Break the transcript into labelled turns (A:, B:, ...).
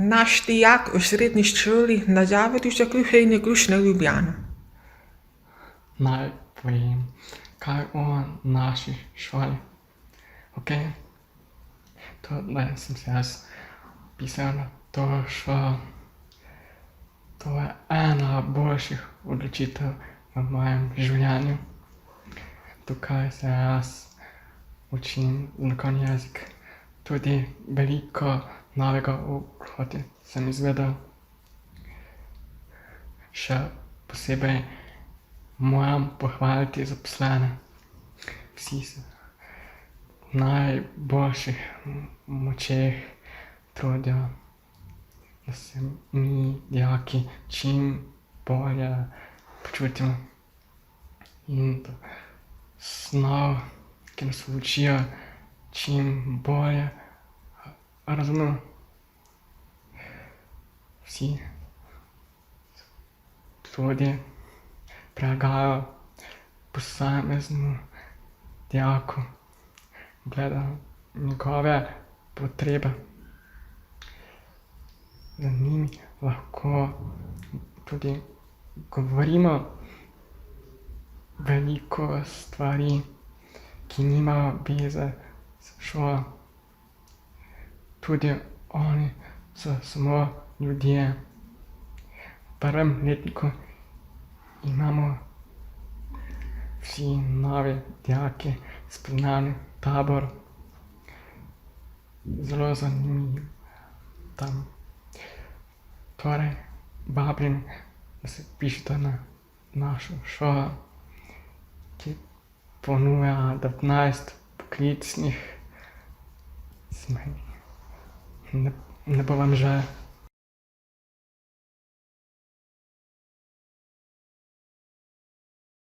A: Naš dijak v srednji šoli na Zavodu za krušenje Krušne Ljubljana.
B: Naj povem kaj o naši šoli. Okej? To, da sem se jaz vpisal na to šolo, to je ena boljših odločitev v mojem življenju. Tukaj se jaz učim znakovni jezik. Tudi veliko novega v životu sem izvedel. Še posebej moram pohvaliti zaposlene. Vsi se v najboljših močeh trudijo, da se mi dijaki čim bolje počutimo. In da snov, ki nas učijo, čim bolje razumemo. Vsi tudi prilagajajo posameznemu dijaku glede na njegove potrebe. Z njimi lahko tudi govorimo veliko stvari, ki nimajo veze s šolo. Tudi oni so samo ljudje. V prvem letniku imamo vsi novi dijaki spoznavni tabor. Zelo zanimivo tam. Torej, vabim, da se vpišete na našo šolo, ki ponuja 19 poklicnih smeri. Ne bo vam žal.